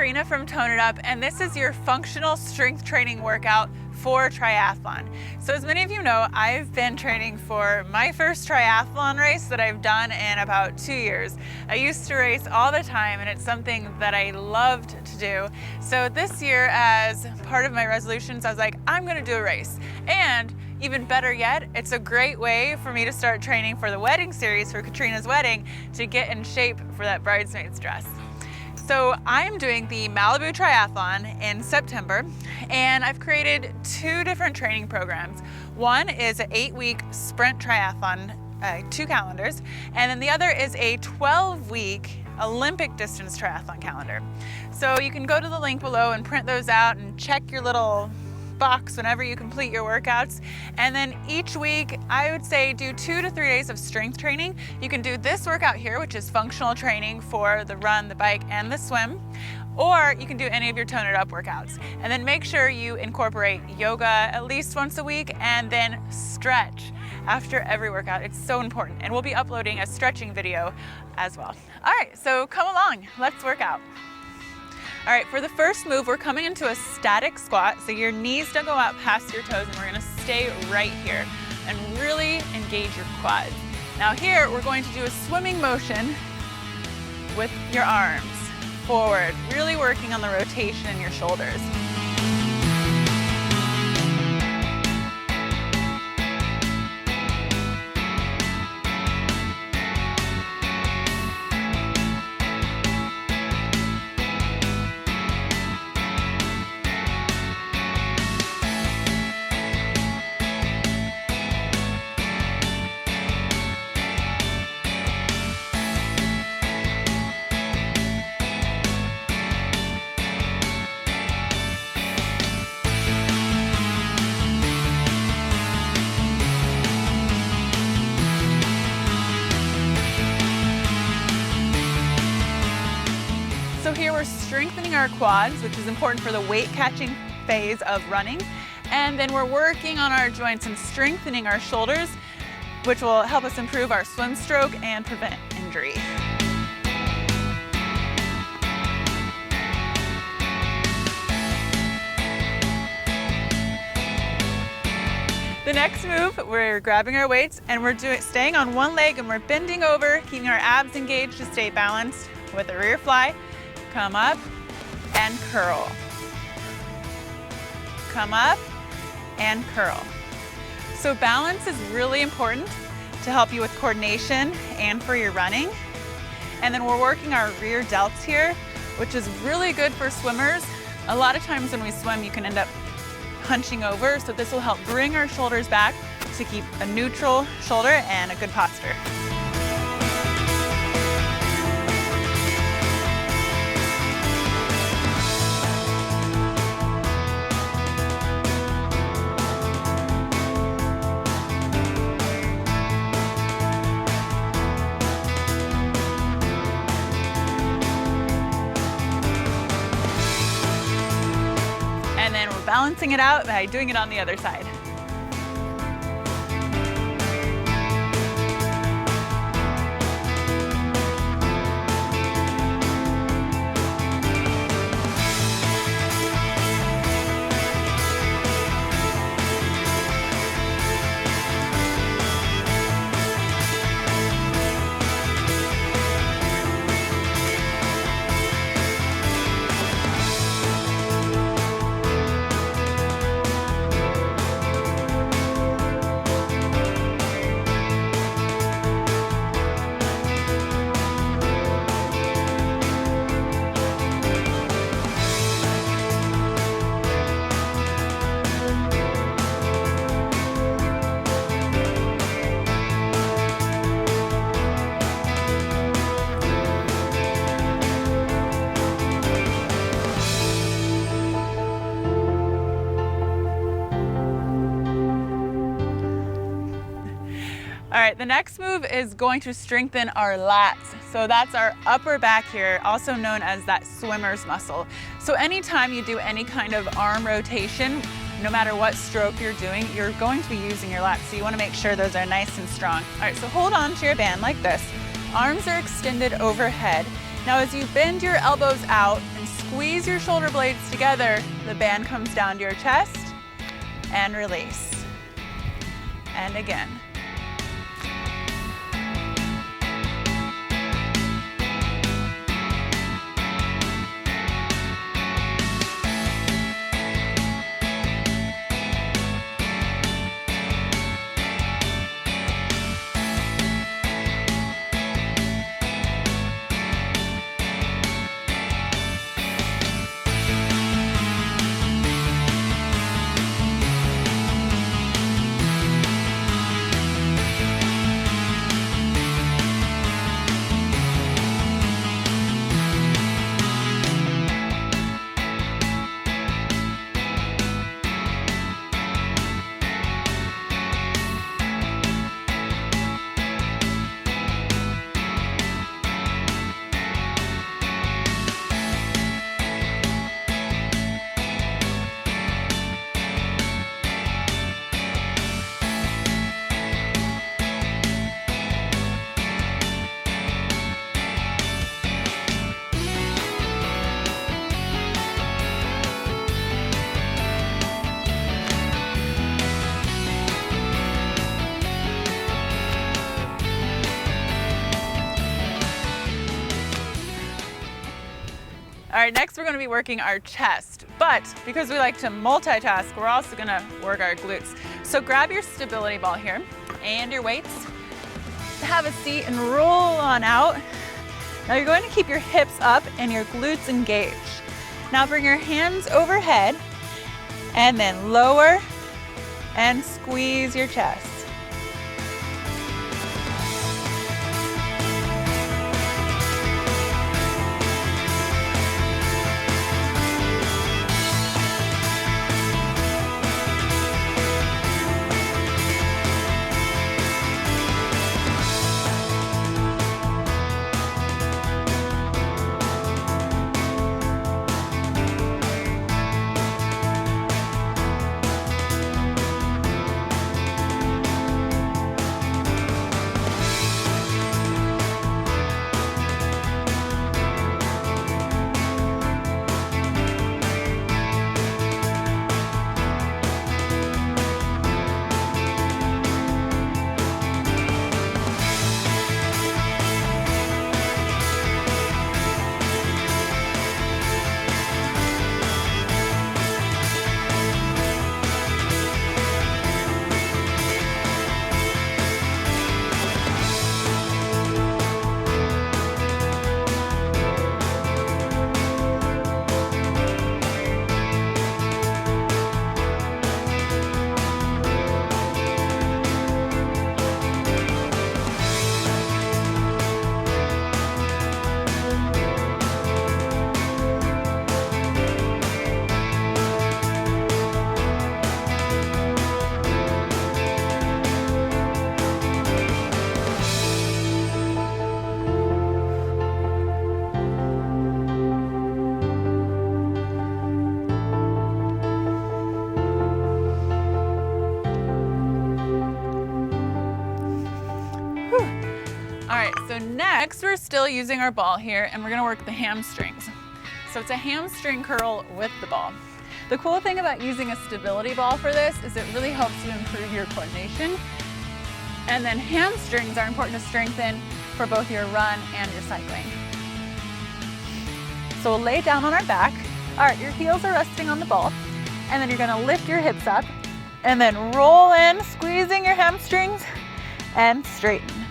Karena from Tone It Up, and this is your functional strength training workout for triathlon. So as many of you know, I've been training for my first triathlon race that I've done in about 2 years. I used to race all the time, and it's something that I loved to do. So this year, as part of my resolutions, I was like, I'm gonna do a race. And even better yet, it's a great way for me to start training for the wedding series for Katrina's wedding to get in shape for that bridesmaid's dress. So I'm doing the Malibu Triathlon in September, and I've created 2 different training programs. One is an 8-week sprint triathlon, 2 calendars, and then the other is a 12-week Olympic distance triathlon calendar. So you can go to the link below and print those out and check your little box whenever you complete your workouts. And then each week, I would say do 2 to 3 days of strength training. You can do this workout here, which is functional training for the run, the bike, and the swim, or you can do any of your Tone It Up workouts. And then make sure you incorporate yoga at least once a week, and then stretch after every workout. It's so important. And we'll be uploading a stretching video as well. All right, so come along, let's work out. All right, for the first move, we're coming into a static squat. So your knees don't go out past your toes, and we're gonna stay right here and really engage your quads. Now here, we're going to do a swimming motion with your arms forward, really working on the rotation in your shoulders. So here we're strengthening our quads, which is important for the weight catching phase of running. And then we're working on our joints and strengthening our shoulders, which will help us improve our swim stroke and prevent injury. The next move, we're grabbing our weights and we're staying on one leg, and we're bending over, keeping our abs engaged to stay balanced with a rear fly. Come up and curl. Come up and curl. So balance is really important to help you with coordination and for your running. And then we're working our rear delts here, which is really good for swimmers. A lot of times when we swim, you can end up hunching over, so this will help bring our shoulders back to keep a neutral shoulder and a good posture. And then we're balancing it out by doing it on the other side. All right, the next move is going to strengthen our lats. So that's our upper back here, also known as that swimmer's muscle. So anytime you do any kind of arm rotation, no matter what stroke you're doing, you're going to be using your lats. So you want to make sure those are nice and strong. All right, so hold on to your band like this. Arms are extended overhead. Now as you bend your elbows out and squeeze your shoulder blades together, the band comes down to your chest, and release. And again. All right, next we're gonna be working our chest, but because we like to multitask, we're also gonna work our glutes. So grab your stability ball here and your weights, have a seat and roll on out. Now you're going to keep your hips up and your glutes engaged. Now bring your hands overhead and then lower and squeeze your chest. All right, so next we're still using our ball here and we're gonna work the hamstrings. So it's a hamstring curl with the ball. The cool thing about using a stability ball for this is it really helps you improve your coordination. And then hamstrings are important to strengthen for both your run and your cycling. So we'll lay down on our back. All right, your heels are resting on the ball. And then you're gonna lift your hips up and then roll in, squeezing your hamstrings and straighten.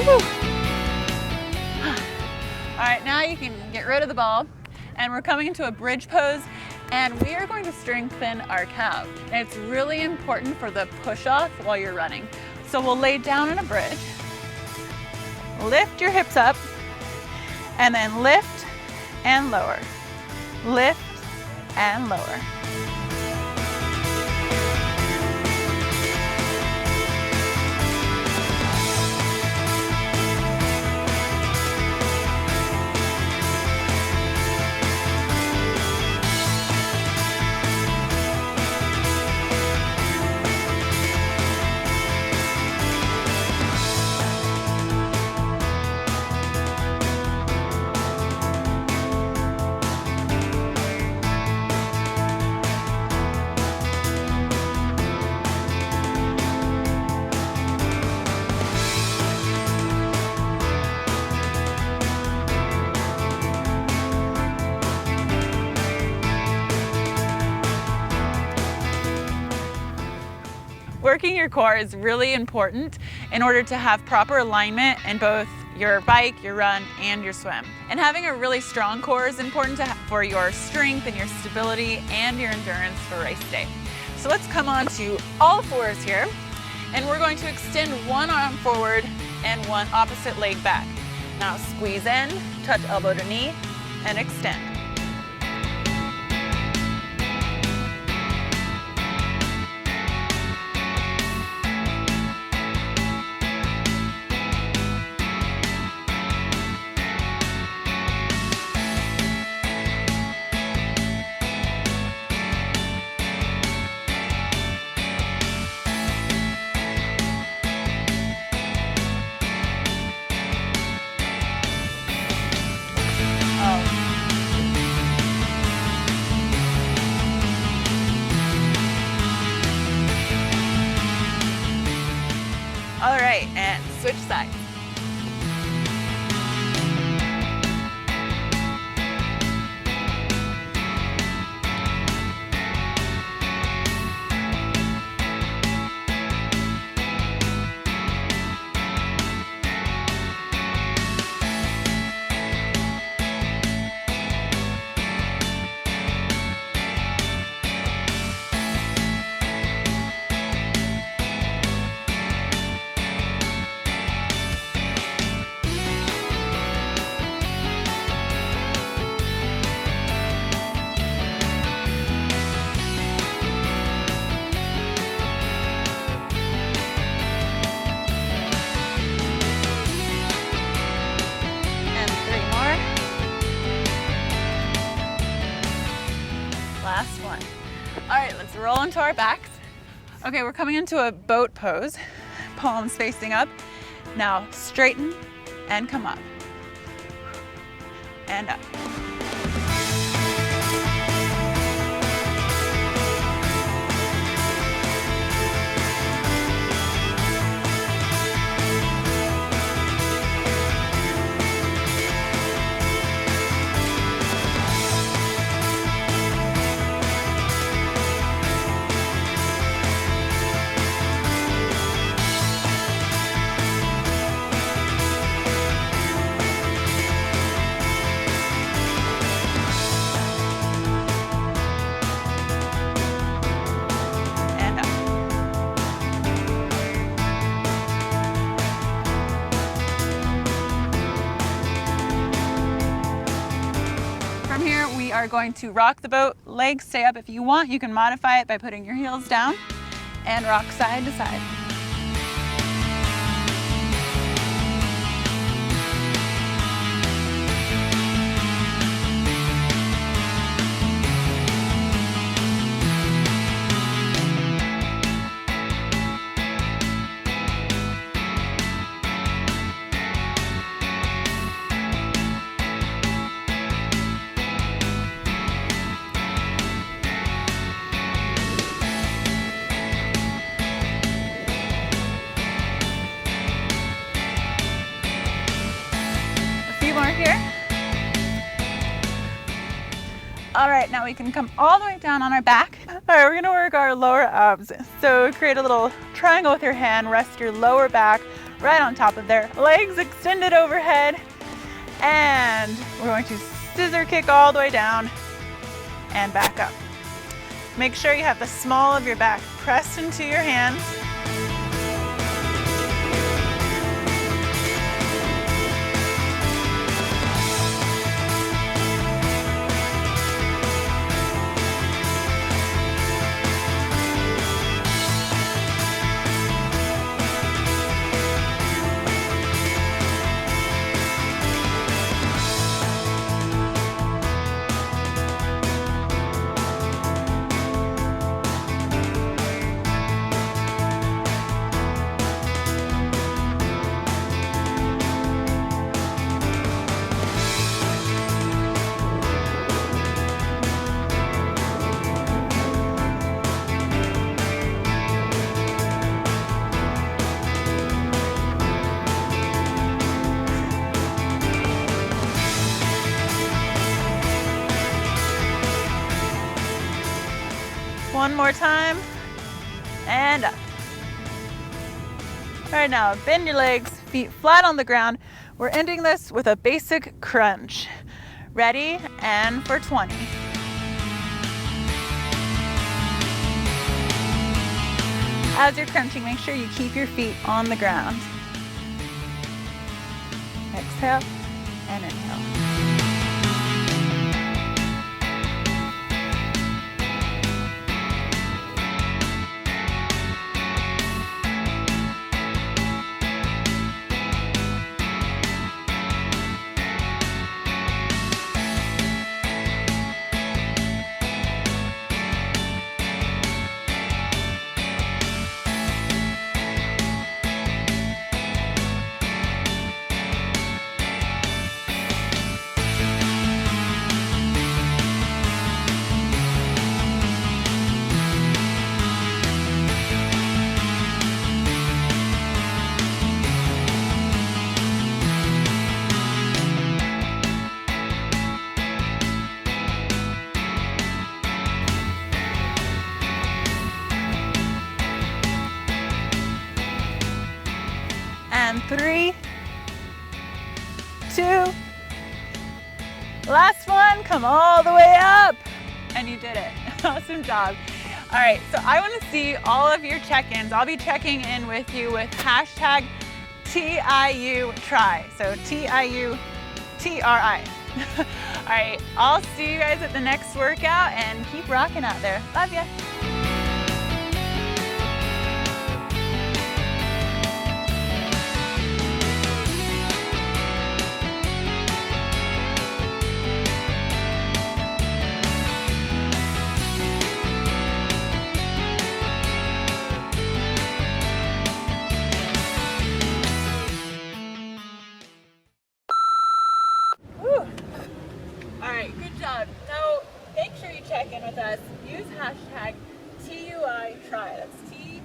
All right, now you can get rid of the ball, and we're coming into a bridge pose, and we are going to strengthen our calves. And it's really important for the push-off while you're running. So we'll lay down in a bridge, lift your hips up, and then lift and lower, lift and lower. Working your core is really important in order to have proper alignment in both your bike, your run, and your swim. And having a really strong core is important for your strength and your stability and your endurance for race day. So let's come on to all fours here, and we're going to extend one arm forward and one opposite leg back. Now squeeze in, touch elbow to knee, and extend. All right, and switch sides. Last one. All right, let's roll into our backs. Okay, we're coming into a boat pose, palms facing up. Now straighten and come up and up. We are going to rock the boat, legs stay up. If you want, you can modify it by putting your heels down and rock side to side. Here. All right, now we can come all the way down on our back. All right, we're gonna work our lower abs. So create a little triangle with your hand, rest your lower back right on top of there. Legs extended overhead. And we're going to scissor kick all the way down and back up. Make sure you have the small of your back pressed into your hands. One more time, and up. All right, now bend your legs, feet flat on the ground. We're ending this with a basic crunch. Ready, and for 20. As you're crunching, make sure you keep your feet on the ground. Exhale and inhale. And 3, 2, last one, come all the way up. And you did it, awesome job. All right, so I wanna see all of your check-ins. I'll be checking in with you with hashtag TIUTRI, so TIUTRI. All right, I'll see you guys at the next workout and keep rocking out there. Love ya. Now, make sure you check in with us. Use hashtag TIUTRI. That's T.